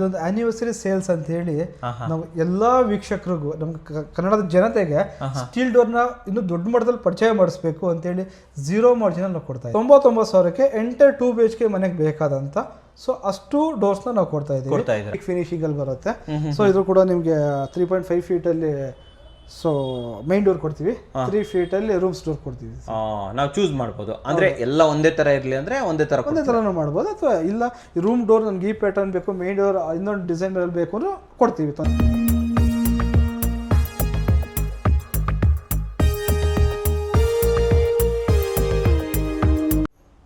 ಇದೊಂದು anniversary sales ಅಂತ ಹೇಳಿ ನಾವು ಎಲ್ಲಾ ವೀಕ್ಷಕರಿಗೂ ನಮ್ಮ ಕನ್ನಡದ ಜನತೆಗೆ ಸ್ಟೀಲ್ ಡೋರ್ ನ ಇನ್ನು ದೊಡ್ಡ ಮಟ್ಟದಲ್ಲಿ ಪರಿಚಯ ಮಾಡಿಸ್ಬೇಕು ಅಂತ ಹೇಳಿ 0 ಮಾರ್ಜಿನ್ ನಾವು ಕೊಡ್ತಾ ಇದ್ದೀವಿ. 99,000ಕ್ಕೆ ಎಂಟರ್ 2 BHK ಮನೆಗೆ ಬೇಕಾದಂತ ಸೊ ಅಷ್ಟು ಡೋರ್ಸ್ ನಾವು ಕೊಡ್ತಾ ಇದ್ದೀವಿ. ಫಿನಿಶಿಂಗ್ ಅಲ್ಲಿ ಬರುತ್ತೆ. ಸೊ ಇದು ಕೂಡ ನಿಮಗೆ 3.5 ಫೀಟ್ ಅಲ್ಲಿ ಸೊ ಮೈನ್ ಡೋರ್ ಕೊಡ್ತೀವಿ, 3 ಫೀಟ್ ಅಲ್ಲಿ ರೂಮ್ಸ್ ಡೋರ್ ಕೊಡ್ತೀವಿ. ನಾವು ಚೂಸ್ ಮಾಡ್ಬೋದು ಅಂದ್ರೆ ಎಲ್ಲ ಒಂದೇ ತರ ಇರಲಿ ಅಂದ್ರೆ ಒಂದೇ ತರನೂ ಮಾಡ್ಬೋದು, ಅಥವಾ ಇಲ್ಲ ರೂಮ್ ಡೋರ್ ನನ್ಗೆ ಈ ಪ್ಯಾಟರ್ನ್ ಬೇಕು, ಮೈನ್ ಡೋರ್ ಇನ್ನೊಂದು ಡಿಸೈನ್ ಅಲ್ಲಿ ಬೇಕು ಅಂದ್ರೆ ಕೊಡ್ತೀವಿ.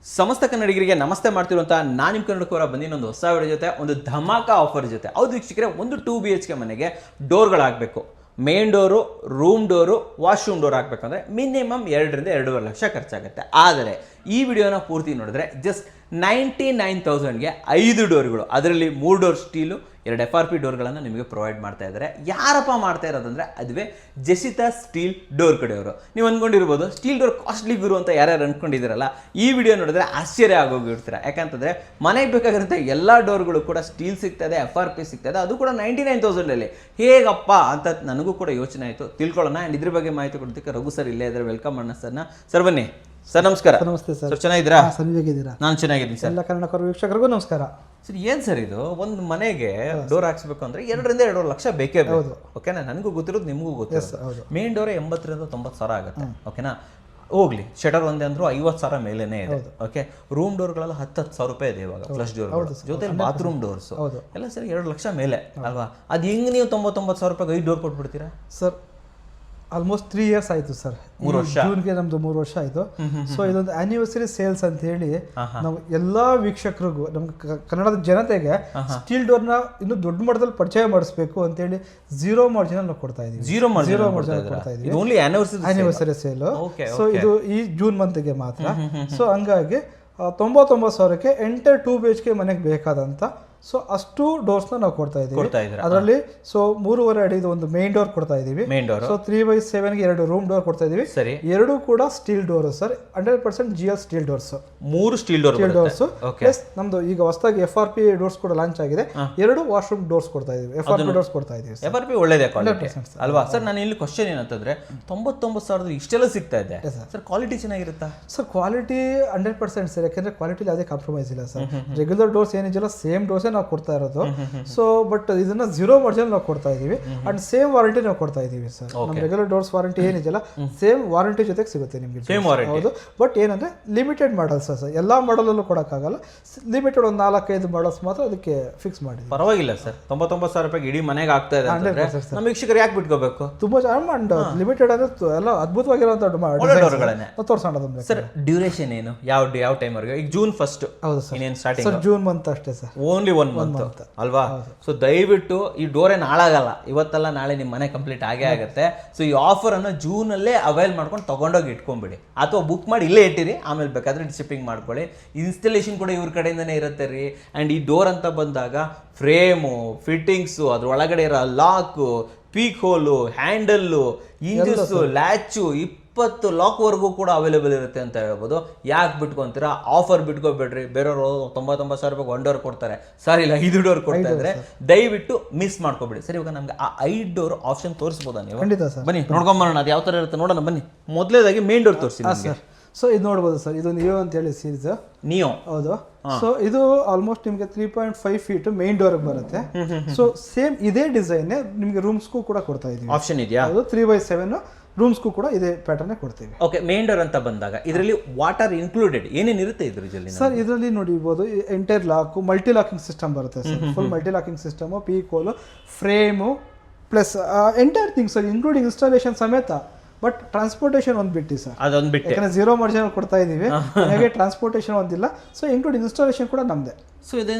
ಸಮಸ್ತ ಕನ್ನಡಿಗರಿಗೆ ನಮಸ್ತೆ ಮಾಡ್ತಿರುವಂತ ನಾನು ನಿಮ್ಮ ಕನ್ನಡಕವರ ಬಂದಿನೊಂದು ಹೊಸ ವಿಡಿಯೋ ಜೊತೆ ಒಂದು ಧಮಾಕ ಆಫರ್ ಜೊತೆ. ಹೌದು ವೀಕ್ಷಕರೇ, ಒಂದು 2 BHK ಮನೆಗೆ ಡೋರ್ಗಳಾಗಬೇಕು. Main door, room door, washroom door ಹಾಕ್ಬೇಕಂದ್ರೆ ಮಿನಿಮಮ್ 2 ರಿಂದ 2.5 ಲಕ್ಷ ಖರ್ಚಾಗುತ್ತೆ. ಆದರೆ ಈ ವಿಡಿಯೋನ ಪೂರ್ತಿ ನೋಡಿದ್ರೆ ಜಸ್ಟ್ 99,000ಗೆ 5 ಡೋರ್ಗಳು, ಅದರಲ್ಲಿ 3 ಡೋರ್ ಸ್ಟೀಲು, 2 FRP ಡೋರ್ಗಳನ್ನು ನಿಮಗೆ ಪ್ರೊವೈಡ್ ಮಾಡ್ತಾ ಇದ್ದಾರೆ. ಯಾರಪ್ಪ ಮಾಡ್ತಾ ಇರೋದಂದ್ರೆ ಅದುವೇ ಜೆಸಿತಾ ಸ್ಟೀಲ್ ಡೋರ್ ಕಡೆಯವರು. ನೀವು ಅಂದ್ಕೊಂಡಿರ್ಬೋದು ಸ್ಟೀಲ್ ಡೋರ್ ಕಾಸ್ಟ್ಲಿ ಗುರು ಅಂತ ಯಾರ್ಯಾರು ಅಂದ್ಕೊಂಡಿದ್ದೀರಲ್ಲ, ಈ ವಿಡಿಯೋ ನೋಡಿದ್ರೆ ಆಶ್ಚರ್ಯ ಆಗೋಗಿರ್ತೀರ. ಯಾಕಂತಂದ್ರೆ ಮನೆಗೆ ಬೇಕಾಗಿರೋಂಥ ಎಲ್ಲ ಡೋರ್ಗಳು ಕೂಡ ಸ್ಟೀಲ್ ಸಿಗ್ತದೆ, FRP ಸಿಗ್ತದೆ, ಅದು ಕೂಡ 99,000ಅಲ್ಲಿ. ಹೇಗಪ್ಪ ಅಂತ ನನಗೂ ಕೂಡ ಯೋಚನೆ ಆಯಿತು. ತಿಳ್ಕೊಳ್ಳೋಣ. ಆ್ಯಂಡ್ ಇದ್ರ ಬಗ್ಗೆ ಮಾಹಿತಿ ಕೊಡೋದಕ್ಕೆ ರಘು ಸರ್ ಇಲ್ಲೇ ಇದ್ದಾರೆ. ವೆಲ್ಕಮ್ ಅಣ್ಣ ಸರ್ನ. ಸರ್ ಬನ್ನಿ ಸರ್. ನಮಸ್ಕಾರ. ನಮಸ್ತೆ ಸರ್. ಚೆನ್ನಾಗಿದ್ದೀರಾ? ಹೇಗಿದ್ದೀರಾ? ನಾನು ಚೆನ್ನಾಗಿದ್ದೀನಿ ಸರ್. ಎಲ್ಲ ಕನ್ನಡ ವೀಕ್ಷಕರಿಗೂ ನಮಸ್ಕಾರ. ಸರ್ ಏನ್ ಸರ್ ಇದು, ಒಂದು ಮನೆಗೆ ಡೋರ್ ಹಾಕ್ಸ್ಬೇಕು ಅಂದ್ರೆ 2 ರಿಂದ 2.5 ಲಕ್ಷ ಬೇಕೇ ಬೇಕು. ಓಕೆನಾ? ನನಗೂ ಗೊತ್ತಿರೋದು ನಿಮಗೂ ಗೊತ್ತಿರೋದು. ಮೇನ್ ಡೋರ್ 80 ರಿಂದ 90,000 ಆಗುತ್ತೆ. ಓಕೆನಾ? ಹೋಗ್ಲಿ, ಶಟರ್ ಒಂದೇ ಅಂದ್ರೂ 50,000 ಮೇಲೇನೆ ಇದೆ. ಓಕೆ, ರೂಮ್ ಡೋರ್ಗಳೆಲ್ಲ 10,000 ರೂಪಾಯಿ ಇದೆ ಇವಾಗ, ಫ್ಲಶ್ ಡೋರ್ ಜೊತೆ ಬಾತ್ರೂಮ್ ಡೋರ್ಸ್ ಎಲ್ಲ ಸರಿ 2 ಲಕ್ಷ ಮೇಲೆ ಅಲ್ವಾ? ಅದ್ ಹೆಂಗ್ ನೀವು 99,000 ರೂಪಾಯಿ 5 ಡೋರ್ ಕೊಟ್ಬಿಡ್ತೀರಾ ಸರ್? ಆಲ್ಮೋಸ್ಟ್ 3 ಇಯರ್ಸ್ ಆಯ್ತು ಸರ್. 3 ವರ್ಷ. ಜೂನ್ಗೆ ನಮ್ದು 3 ವರ್ಷ ಆಯ್ತು. ಸೊ ಇದೊಂದು ಆನಿವರ್ಸರಿ ಸೇಲ್ಸ್ ಅಂತ ಹೇಳಿ ನಾವು ಎಲ್ಲಾ ವೀಕ್ಷಕರಿಗೂ ನಮ್ಮ ಕನ್ನಡದ ಜನತೆಗೆ ಸ್ಟೀಲ್ ಡೋರ್ ನ ಇನ್ನು ದೊಡ್ಡ ಮಟ್ಟದಲ್ಲಿ ಪರಿಚಯ ಮಾಡಿಸ್ಬೇಕು ಅಂತ ಹೇಳಿ 0 ಮಾರ್ಜಿನ್ ನಾವು ಕೊಡ್ತಾ ಇದೀವಿ. 0 ಮಾರ್ಜಿನ್ ಕೊಡ್ತಾ ಇದೀವಿ. Anniversary sale. ಸೊ ಇದು ಈ ಜೂನ್ ಮಂತ್ಗೆ ಮಾತ್ರ. ಸೊ ಹಂಗಾಗಿ 99,000ಕ್ಕೆ ಎಂಟರ್ 2 BHK ಮನೆಗೆ ಬೇಕಾದಂತ ಸೊ ಅಷ್ಟು ಡೋರ್ಸ್ ನಾವು ಕೊಡ್ತಾ ಇದೀವಿ. ಅದರಲ್ಲಿ ಸೊ 3.5 ಅಡಿದು ಒಂದು ಮೇನ್ ಡೋರ್ ಕೊಡ್ತಾ ಇದೀವಿ. ಸೊ 3/7 ಗೆ 2 ರೂಮ್ ಡೋರ್ ಕೊಡ್ತಾ ಇದೀವಿ. 2 ಕೂಡ steel door sir. 100% GL steel doors. 3 steel doors. Plus ನಮ್ದು ಈಗ ಹೊಸದಾಗಿ FRP ಡೋರ್ಸ್ ಕೂಡ ಲಾಂಚ್ ಆಗಿದೆ. 2 ವಾಶ್ರೂಮ್ ಡೋರ್ಸ್ ಕೊಡ್ತಾ ಇದೀವಿ. FRP ಡೋರ್ಸ್ ಕೊಡ್ತಾ ಇದೀವಿ. FRP ಒಳ್ಳೆದೇ ಕ್ವಾಲಿಟಿ ಅಲ್ವಾ ಸರ್? ನಾನು ಇಲ್ಲಿ ಕ್ವಶನ್ ಏನಂತಂದ್ರೆ 99,000 ಇಷ್ಟೆಲ್ಲ ಸಿಗ್ತಾ ಇದೆ ಸರ್, ಕ್ವಾಲಿಟಿ ಚೆನ್ನಾಗಿರುತ್ತಾ ಸರ್? Quality 100% sir. ಯಾಕಂದ್ರೆ ಕ್ವಾಲಿಟಿ ಯಾವುದೇ ಕಾಂಪ್ರಮೈಸ್ ಇಲ್ಲ ಸರ್. ರೆಗ್ಯುಲರ್ ಡೋರ್ಸ್ ಏನಿಲ್ಲ, ಸೇಮ್ ಡೋರ್ಸ್ ನಾವು ಕೊಡ್ತಾ ಇರೋದು. ಸೊ ಬಟ್ ಇದನ್ನ 0 ಮಾರ್ಜಿನ್ ನಾವು ಕೊಡ್ತಾ ಇದೀವಿ. ಅಂಡ್ ಸೇಮ್ ವಾರಂಟಿ ನಾವು ಕೊಡ್ತಾ ಇದೀವಿ ಸರ್. ನಮ್ಮ ರೆಗ್ಯುಲರ್ ಡೋರ್ಸ್ ವಾರಂಟಿ ಏನಿದೆಯಲ್ಲ, ಸೇಮ್ ವಾರಂಟಿ ಜೊತೆಗೆ ಸಿಗುತ್ತೆ ನಿಮಗೆ. ಹೌದು, ಬಟ್ ಏನಂದ್ರೆ ಲಿಮಿಟೆಡ್ ಮಾಡಲ್ಸ್ ಸರ್. ಎಲ್ಲಾ ಮಾಡಲ್ ಅಲ್ಲೂ ಕೊಡಕ್ಕಾಗಲ್ಲ. ಲಿಮಿಟೆಡ್ ಒಂದು 4-5 ಮಾಡಲ್ಸ್ ಮಾತ್ರ ಅದಕ್ಕೆ ಫಿಕ್ಸ್ ಮಾಡಿ. ಪರವಾಗಿಲ್ಲ ಸರ್. 99,000 ರೂಪಾಯಿ ಇಡೀ ಮನೆಗೆ ಆಗ್ತಾ ಇದೆ. ನಮ್ಮ ವೀಕ್ಷಕರು ಯಾಕೆ ಬಿಟ್ಕೋಬೇಕು? ತುಂಬಾ ಚೆನ್ನಾಗಿ ಲಿಮಿಟೆಡ್ ಅಂದ್ರೆ ಎಲ್ಲ ಅದ್ಭುತವಾಗಿರುವಂತ ತೋರ್ಸೋಣ ಸರ್. ಡ್ಯೂರೇಷನ್ ಏನು, ಯಾವ ಟೈಮ್ ವರೆಗೆ? ಈಗ ಜೂನ್ 1. ಹೌದು ಸರ್. ಇನ್ನೇನು ಸ್ಟಾರ್ಟಿಂಗ್ ಸರ್? ಜೂನ್ ಮಂತ್ ಅಷ್ಟೇ ಸರ್. ಓನ್ಲಿ 1 ಮಂತ್ ಅಲ್ವಾ? ಸೊ ದಯವಿಟ್ಟು ಈ ಡೋರ್ ಏನ್ ಹಾಳಾಗಲ್ಲ. ಇವತ್ತಲ್ಲ ನಾಳೆ ನಿಮ್ಮ ಮನೆ ಕಂಪ್ಲೀಟ್ ಆಗೇ ಆಗುತ್ತೆ. ಸೊ ಈ ಆಫರ್ ಅನ್ನು ಜೂನ್ ಅಲ್ಲೇ ಅವೈಲ್ ಮಾಡ್ಕೊಂಡು ತಗೊಂಡೋಗಿ ಇಟ್ಕೊಂಡ್ಬಿಡಿ, ಅಥವಾ ಬುಕ್ ಮಾಡಿ ಇಲ್ಲೇ ಇಟ್ಟಿರಿ. ಆಮೇಲೆ ಬೇಕಾದ್ರೆ ಶಿಪ್ಪಿಂಗ್ ಮಾಡ್ಕೊಳ್ಳಿ. ಇನ್ಸ್ಟಾಲೇಷನ್ ಕೂಡ ಇವ್ರ ಕಡೆಯಿಂದನೇ ಇರುತ್ತೆ ರೀ. ಅಂಡ್ ಈ ಡೋರ್ ಅಂತ ಬಂದಾಗ ಫ್ರೇಮು, ಫಿಟ್ಟಿಂಗ್ಸು, ಅದ್ರ ಒಳಗಡೆ ಇರೋ ಲಾಕು, ಪೀಕ್ ಹೋಲು, ಹ್ಯಾಂಡಲ್ಲು, ಇಂಜಸ್ಸು, ಲ್ಯಾಚು 20 ಲಾಕ್ವರೆಗೂ ಕೂಡ ಅವೈಲೇಬಲ್ ಇರುತ್ತೆ ಅಂತ ಹೇಳ್ಬೋದು. ಯಾಕೆ ಬಿಟ್ಕೊಂತೀರಾ? ಆಫರ್ ಬಿಟ್ಕೋಬೇಡ್ರಿ. ಬೇರೆಯವರು 99,000 ರೂಪಾಯಿ 1 ಡೋರ್ ಕೊಡ್ತಾರೆ ಸರ್, ಇಲ್ಲ 5 ಡೋರ್ ಕೊಡ್ತಾ ಇದ್ರೆ ದಯವಿಟ್ಟು ಮಿಸ್ ಮಾಡ್ಕೋಬೇಡಿ. ಸರಿ, ಇವಾಗ ನಮ್ಗೆ ಆ 5 ಡೋರ್ ಆಪ್ಷನ್ ತೋರಿಸ್ಬೋದಾ ನೀವು? ಬನ್ನಿ ನೋಡ್ಕೊಂಬರೋಣ ಅದು ಯಾವ ತರ ಇರುತ್ತೆ ನೋಡೋಣ. ಬನ್ನಿ, ಮೊದಲೇದಾಗಿ ಮೇನ್ ಡೋರ್ ತೋರಿಸಿ ಸರ್. ಸೊ ಇದು ನೋಡ್ಬೋದು ಸರ್, ಇದು ನಿಯೋ ಅಂತ ಹೇಳಿ ಸೀರೀಸ್. ನಿಯೋ, ಹೌದು. ಸೊ ಇದು ಆಲ್ಮೋಸ್ಟ್ ನಿಮಗೆ 3.5 ಫೀಟ್ ಮೇನ್ ಡೋರ್ ಬರುತ್ತೆ. ಸೊ ಸೇಮ್ ಇದೇ ಡಿಸೈನ್ ನಿಮಗೆ ರೂಮ್ಸ್ಗೂ ಕೂಡ ಕೊಡ್ತಾ ಇದೀವಿ. ಆಪ್ಷನ್ ಇದೆಯಾ? 3/7 ರೂಮ್ಸ್ಗೂ ಕೂಡ ಇದೇ ಪ್ಯಾಟರ್ನ್ ಕೊಡ್ತೀವಿ. ಓಕೆ, ಮೇನ್ ಡೋರ್ ಅಂತ ಬಂದಾಗ ಇದರಲ್ಲಿ ವಾಟರ್ ಇನ್ಕ್ಲೂಡೆಡ್ ಏನೇನಿರುತ್ತೆ ಇದರಲ್ಲಿ ಸರ್? ಇದರಲ್ಲಿ ನೋಡಿರ್ಬೋದು entire lock, multi locking system ಬರುತ್ತೆ sir. Full multi locking system, peek hole, frame plus entire things including installation ಸಮೇತ. ಬಟ್ ಟ್ರಾನ್ಸ್ಪೋರ್ಟೇಷನ್ ಒಂದು ಬಿಟ್ಟು ಸರ್, ಅದೊಂದು ಬಿಟ್ಟು, ಯಾಕಂದ್ರೆ 0 ಮಾರ್ಜಿನ್ ಕೊಡ್ತಾ ಇದೀವಿ. ಹಾಗೆ ಟ್ರಾನ್ಸ್ಪೋರ್ಟೇಷನ್ ಒಂದಿಲ್ಲ. ಸೊ ಇನ್ಕ್ಲೂಡಿಂಗ್ ಇನ್ಸ್ಟಾಲೇಷನ್ ಕೂಡ ನಮ್ದೇ. ಸೊ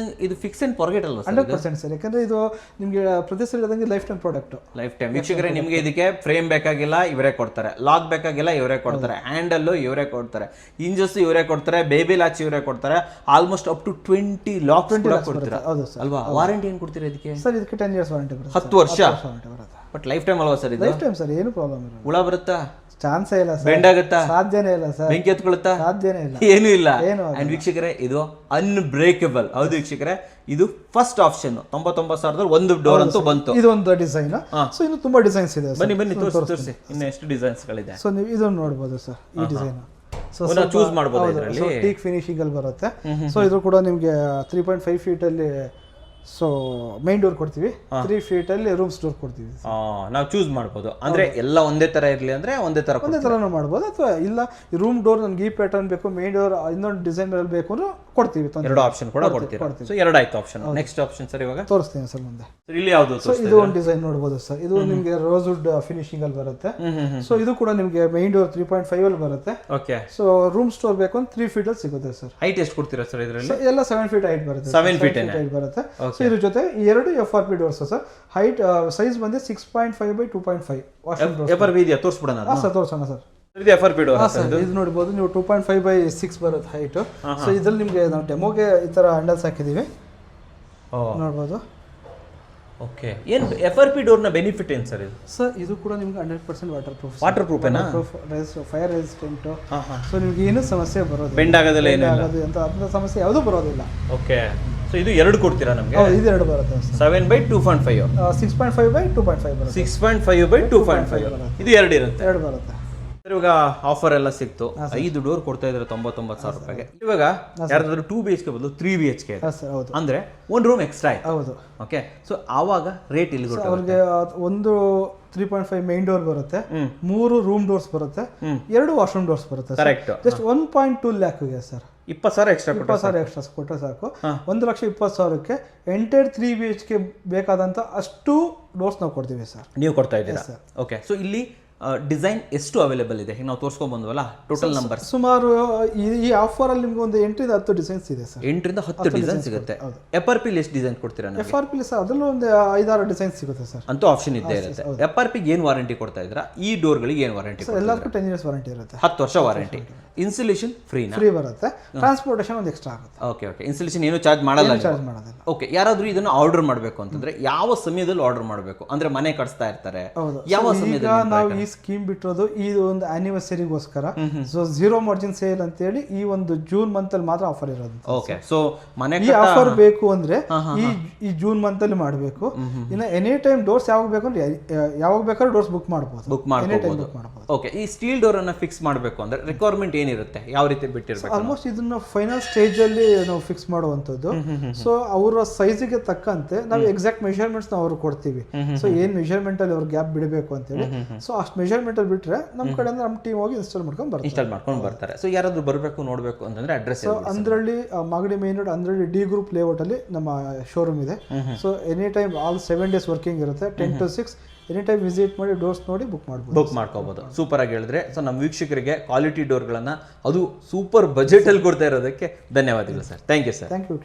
ಇದು ಫಿಕ್ಸ್ ಅಂಡ್ ಫಾರ್ಗೆಟ್ ಅಲ್ವಾ? 100% ಸರ್. ಯಾಕಂದ್ರೆ ಇದು ನಿಮಗೆ ಪ್ರತಿ ಸಲ life time product. Life time. ವೀಕ್ಷಕರೇ, ನಿಮಗೆ ಇದಕ್ಕೆ ಫ್ರೇಮ್ ಬೇಕಾಗಿಲ್ಲ, ಇವರೇ ಕೊಡ್ತಾರೆ. ಲಾಕ್ ಬೇಕಾಗಿಲ್ಲ, ಇವರೇ ಕೊಡ್ತಾರೆ. ಹ್ಯಾಂಡಲ್ಲು ಇವರೇ ಕೊಡ್ತಾರೆ. ಇಂಜಸ್ ಇವರೇ ಕೊಡ್ತಾರೆ. ಬೇಬಿ ಲಾಚ್ ಇವರೇ ಕೊಡ್ತಾರೆ. ಆಲ್ಮೋಸ್ಟ್ ಅಪ್ ಟು 20 ಲಾಕ್ಸ್ ಕೂಡ ಕೊಡ್ತೀರಾ ಅಲ್ವಾ? ವಾರಂಟಿ ಏನು ಕೊಡ್ತೀರಾ ಇದಕ್ಕೆ? ಸರ್ ಇದಕ್ಕೆ 10 ಇಯರ್ಸ್ ವಾರಂಟಿ ಬರುತ್ತೆ. 10 ವರ್ಷ. ಬಟ್ ಲೈಫ್ ಟೈಮ್ ಅಲ್ವಾ ಸರ್ ಇದು? ಲೈಫ್ ಟೈಮ್ ಸರ್, ಏನು ಪ್ರಾಬ್ಲಮ್ ಇಲ್ಲ, ಹುಳ ಬರುತ್ತಾ, ಚಾನ್ಸೇ ಇಲ್ಲ ಸರ್, ಬೆಂಡ್ ಆಗುತ್ತಾ, ಸಾಧ್ಯನೇ ಇಲ್ಲ ಸರ್, ಬೆಂಕಿ ಎತ್ಕೊಳುತ್ತಾ, ಸಾಧ್ಯನೇ ಇಲ್ಲ, ಏನು ಇಲ್ಲ. ಏನು ಅಂಡ್ ವೀಕ್ಷಕರೇ ಇದು ಅನ್ಬ್ರೇಕಬಲ್. ಹೌದು ವೀಕ್ಷಕರೇ, ಇದು ಫಸ್ಟ್ ಆಪ್ಷನ್. 99,000 ಒಂದು ಡೋರ್ ಅಂತೂ ಬಂತು. ಇದು ಒಂದು ಡಿಸೈನ್. ಸೊ ಇನ್ನು ತುಂಬಾ ಡಿಸೈನ್ಸ್ ಇದೆ. ಬನ್ನಿ ಬನ್ನಿ ತೋರಿಸಿ ಇನ್ನು ಎಷ್ಟು ಡಿಸೈನ್ಸ್ ಗಳಿದೆ. ಸೊ ನೀವು ಇದನ್ನು ನೋಡಬಹುದು ಸರ್, ಈ ಡಿಸೈನ್. ಸೊ ಚೂಸ್ ಮಾಡಬಹುದು ಇದರಲ್ಲಿ. ಟೀಕ್ ಫಿನಿಶಿಂಗ್ ಅಲ್ಲಿ ಬರುತ್ತೆ. ಸೊ ಇದು ಕೂಡ ನಿಮಗೆ 3.5 ಫೀಟ್ ಅಲ್ಲಿ ಸೊ ಮೈನ್ ಡೋರ್ ಕೊಡ್ತೀವಿ, 3 ಫೀಟ್ ಅಲ್ಲಿ ರೂಮ್ಸ್ ಡೋರ್ ಕೊಡ್ತೀವಿ. ನಾವು ಚೂಸ್ ಮಾಡ್ಬೋದು. ಅಂದ್ರೆ ಎಲ್ಲ ಒಂದೇ ತರ ಇರ್ಲಿ ಅಂದ್ರೆ ಒಂದೇ ತರನೂ ಮಾಡ್ಬೋದು, ಅಥವಾ ಇಲ್ಲ ರೂಮ್ ಡೋರ್ ನನ್ಗೆ ಈ ಪ್ಯಾಟರ್ನ್ ಬೇಕು, ಮೈನ್ ಡೋರ್ ಇನ್ನೊಂದು ಡಿಸೈನ್ ಅಲ್ಲಿ ಬೇಕು ಅಂದ್ರೆ ಕೊಡ್ತೀವಿ. ಎರಡು ಆಪ್ಷನ್ ಕೂಡ ಕೊಡ್ತೀವಿ. ಸೊ ಎರಡು ಆಯ್ತು ಆಪ್ಷನ್. ನೆಕ್ಸ್ಟ್ ಆಪ್ಷನ್ ಸರ್ ಇವಾಗ ತೋರಿಸ್ತೀನಿ ಸರ್ ಮುಂದೆ. ಇಲ್ಲಿ ಯಾವುದು? ಸೊ ಇದು ಒಂದು ಡಿಸೈನ್ ನೋಡಬಹುದು ಸರ್, ಇದು ನಿಮಗೆ ರೋಸ್ವುಡ್ ಫಿನಿಶಿಂಗ್ ಅಲ್ಲಿ ಬರುತ್ತೆ. ಸೊ ಇದು ಕೂಡ ನಿಮಗೆ ಮೈನ್ ಡೋರ್ 3.5 ಅಲ್ಲಿ ಬರುತ್ತೆ. ಓಕೆ. ಸೊ ರೂಮ್ ಸ್ಟೋರ್ ಬೇಕು ಅಂದ್ರೆ 3 ಫೀಟ್ ಅಲ್ಲಿ ಸಿಗುತ್ತೆ ಸರ್. ಹೈಟ್ ಎಷ್ಟು ಕೊಡ್ತೀರಾ ಸರ್ ಇದರಲ್ಲಿ? ಎಲ್ಲ 7 ಫೀಟ್ ಹೈಟ್ ಬರುತ್ತೆ. 7 ಫೀಟ್ ಹೈಟ್ ಬರುತ್ತೆ. ಸೊ ಇದ್ರ ಜೊತೆ 2 FRP doors sir. Height size ಬಂದು 6.5 by 2.5 ವಾಶಿಂಗ್ ಡೋರ್. FRP ಇದೆಯಾ? ತೋರಿಸ್ಬಿಡೋಣ ಸರ್, ತೋರಿಸೋಣ ಸರ್. ಇದು FRP ಡೋರ್ ಸರ್, ಇದು ನೋಡಬಹುದು ನೀವು 2.5 by 6 ಬರುತ್ತೆ ಹೈಟ್. ಸೊ ಇದ್ರಲ್ಲಿ ನಿಮಗೆ ನಾವು ಡೆಮೋಗೆ ಈ ತರ ಹ್ಯಾಂಡಲ್ಸ್ ಹಾಕಿದೀವಿ, ನೋಡಬಹುದು. ಓಕೆ. ಏನು FRP ಡೋರ್ ನ ಬೆನಿಫಿಟ್ ಏನು ಸರ್ ಇದು? ಸರ್ ಇದು ಕೂಡ ನಿಮಗೆ 100% ವಾಟರ್ ಪ್ರೂಫ್. ವಾಟರ್ ಪ್ರೂಫ್ ಏನಾ? Fire resistant. ಸೊ ನಿಮಗೆ ಏನು ಸಮಸ್ಯೆ ಬರೋದಿಲ್ಲ, ಬೆಂಡ್ ಆಗೋದಿಲ್ಲ, ಏನು ಆಗೋದು ಅಂತ ಅಂತ ಸಮಸ್ಯೆ ಯಾವುದು ಬರೋದಿಲ್ಲ. ಓಕೆ. ಸೊ ಇದು ಎರಡು ಕೊಡ್ತೀರಾ ನಮಗೆ? ಇದು ಎರಡು ಬರುತ್ತೆ ಸರ್. 7 by 2.5, 6.5 by 2.5 ಬರುತ್ತೆ. 6.5 by 2.5 ಇದು ಎರಡು ಇರುತ್ತೆ. ಎರಡು ಬರುತ್ತೆ. ಇವಾಗ ಆಫರ್ ಎಲ್ಲ ಸಿಕ್ತು, 5 ಡೋರ್ ಕೊಡ್ತಾ ಇದ್ದಾರೆ 99,000 ರೂಪಾಯಿಗೆ. ಇವಾಗ ಯಾರಾದ್ರೂ 2 BHK ಬದಲು 3 BHK ಅಂದ್ರೆ ಒಂದು ರೂಮ್ ಎಕ್ಸ್ಟ್ರಾ ಆಯ್ತು. ಹೌದು. ಓಕೆ. ಸೊ ಆವಾಗ ರೇಟ್ ಇಲ್ಲಿ ಅವ್ರಿಗೆ ಒಂದು 3.5 ಮೈನ್ ಡೋರ್ ಬರುತ್ತೆ, 3 ರೂಮ್ ಡೋರ್ಸ್ ಬರುತ್ತೆ, 2 ವಾಶ್ರೂಮ್ ಡೋರ್ಸ್ ಬರುತ್ತೆ. ಕರೆಕ್ಟ್. ಜಸ್ಟ್ 1.2 ಲ್ಯಾಕ್ಗೆ ಸರ್ 20,000 ಎಕ್ಸ್ಟ್ರಾ 20,000 ಎಕ್ಸ್ಟ್ರಾ ಕೊಟ್ಟರೆ ಸಾಕು. 1,20,000ಕ್ಕೆ ಎಂಟೈರ್ 3 BHK ಬೇಕಾದಂತ ಅಷ್ಟು ಡೋರ್ಸ್ ನಾವು ಕೊಡ್ತೀವಿ ಸರ್. ನೀವು ಕೊಡ್ತಾ ಇದ್ದೀರಾ? ಓಕೆ. ಸೊ ಇಲ್ಲಿ ಡಿಸೈನ್ ಎಷ್ಟು ಅವೈಲೇಬಲ್ ಇದೆ? ನಾವು ತೋರಿಸ್ಕೊಂಡ್ ಬಂದ್ವಲ್ಲ, ಟೋಟಲ್ ನಂಬರ್ ಸುಮಾರು ಈ ಆಫರ್ ಅಲ್ಲಿ ನಿಮ್ಗೆ ಒಂದು 8 ರಿಂದ 10 ಡಿಸೈನ್ಸ್ ಇದೆ ಸರ್. 8 ರಿಂದ 10 ಡಿಸೈನ್ ಸಿಗುತ್ತೆ. FRP ಎಷ್ಟು ಡಿಸೈನ್ ಕೊಡ್ತೀರಾ? FRP ಸರ್ ಅದರಲ್ಲೂ ಒಂದು 5-6 ಡಿಸೈನ್ಸ್ ಸಿಗುತ್ತೆ ಸರ್. ಅಂತೂ ಆಪ್ಷನ್ ಇದ್ದೇ ಇರುತ್ತೆ. FRP ಗೆ ಏನು ವಾರಂಟಿ ಕೊಡ್ತಾ ಇದ್ದೀರಾ? ಈ ಡೋರ್ ಗಳಿಗೆ ಏನು ವಾರಂಟಿ? ಎಲ್ಲದಕ್ಕೂ 10 ಇಯರ್ಸ್ ವಾರಂಟಿ ಇರುತ್ತೆ. 10 ವರ್ಷ ವಾರಂಟಿ. ಇನ್ಸ್ಟಾಲೇಷನ್ ಫ್ರೀ ಬರುತ್ತೆ. ಟ್ರಾನ್ಸ್ಪೋರ್ಟೇಷನ್ ಒಂದು ಎಕ್ಸ್ಟ್ರಾ ಆಗುತ್ತೆ. ಓಕೆ. ಓಕೆ. ಇನ್ಸ್ಟಾಲೇಷನ್ ಏನು ಚಾರ್ಜ್ ಮಾಡಲ್ಲ? ಚಾರ್ಜ್ ಮಾಡೋದಿಲ್ಲ. ಓಕೆ. ಯಾರಾದ್ರೂ ಇದನ್ನು ಆರ್ಡರ್ ಮಾಡಬೇಕು ಅಂತಂದ್ರೆ ಯಾವ ಸಮಯದಲ್ಲಿ ಆರ್ಡರ್ ಮಾಡಬೇಕು? ಅಂದ್ರೆ ಮನೆ ಕಟ್ಸ್ತಾ ಇರ್ತಾರೆ, ಯಾವ ಸಮಯದಲ್ಲಿ? ನಾವು ಈ ಸ್ಕೀಮ್ ಬಿಟ್ಟಿರೋದು ಇದು ಒಂದು ಆನಿವರ್ಸರಿಗೋಸ್ಕರ. ಸೊ 0 ಮಾರ್ಜಿನ್ ಸೇಲ್ ಅಂತ ಹೇಳಿ ಈ ಒಂದು ಜೂನ್ ಮಂತ್ ಅಲ್ಲಿ ಮಾತ್ರ ಆಫರ್ ಇರೋದು. ಓಕೆ. ಸೊ ಮನೆ ಈ ಆಫರ್ ಬೇಕು ಅಂದ್ರೆ ಈ ಜೂನ್ ಮಂತ್ ಅಲ್ಲಿ ಮಾಡಬೇಕು. ಇನ್ನ ಎನಿ ಟೈಮ್ ಡೋರ್ಸ್ ಯಾವಾಗ ಬೇಕು ಅಂದ್ರೆ ಯಾವಾಗ ಬೇಕಾದ್ರೂ ಡೋರ್ಸ್ ಬುಕ್ ಮಾಡಬಹುದು. ಓಕೆ. ಈ ಸ್ಟೀಲ್ ಡೋರ್ ಅನ್ನ ಫಿಕ್ಸ್ ಮಾಡಬೇಕು ಅಂದ್ರೆ ರಿಕ್ವೈರ್ಮೆಂಟ್ ಏನಿರುತ್ತೆ? ಯಾವ ರೀತಿ ಬಿಟ್ಟಿರ್ಬೇಕು? ಆಲ್ಮೋಸ್ಟ್ ಇದನ್ನ ಫೈನಲ್ ಸ್ಟೇಜ್ ಅಲ್ಲಿ ನಾವು ಫಿಕ್ಸ್ ಮಾಡುವಂತದ್ದು. ಸೊ ಅವರ ಸೈಜ್ಗೆ ತಕ್ಕಂತೆ ನಾವು ಎಕ್ಸಾಕ್ಟ್ ಮೆಷರ್ಮೆಂಟ್ಸ್ ನಾವು ಅವ್ರಿಗೆ ಕೊಡ್ತೀವಿ. ಸೊ ಏನ್ ಮೆಷರ್ಮೆಂಟ್ ಅಲ್ಲಿ ಅವ್ರ ಗ್ಯಾಪ್ ಬಿಡಬೇಕು ಅಂತ ಹೇಳಿ. ಸೊ ಅಷ್ಟು ಮೆಷರ್ಮೆಂಟ್ ಅಲ್ಲಿ ಬಿಟ್ರೆ ನಮ್ಮ ಕಡೆಯಿಂದ ನಮ್ಮ ಟೀಮ್ ಹೋಗಿ ಇನ್ಸ್ಟಾಲ್ ಮಾಡ್ಕೊಂಡು ಬರ್ತಾರೆ. ಸೊ ಯಾರಾದ್ರೂ ಬರಬೇಕು ನೋಡಬೇಕು ಅಂತಂದ್ರೆ address? So Andrahalli Magadi main road Andrahalli D group layout ಅಲ್ಲಿ ನಮ್ಮ ಶೋರೂಮ್ ಇದೆ. So any time all 7 days working ಇರುತ್ತೆ, 10 to 6. ಎನಿ ಟೈಮ್ ವಿಸಿಟ್ ಮಾಡಿ ಡೋರ್ಸ್ ನೋಡಿ ಬುಕ್ ಮಾಡ್ಕೋಬಹುದು. ಸೂಪರ್ ಆಗಿ ಹೇಳಿದ್ರೆ. ಸೊ ನಮ್ಮ ವೀಕ್ಷಕರಿಗೆ ಕ್ವಾಲಿಟಿ ಡೋರ್ಗಳನ್ನ ಅದು ಸೂಪರ್ ಬಜೆಟ್ ಅಲ್ಲಿ ಕೊಡ್ತಾ ಇರೋದಕ್ಕೆ ಧನ್ಯವಾದಗಳು sir. Thank you sir. Thank you.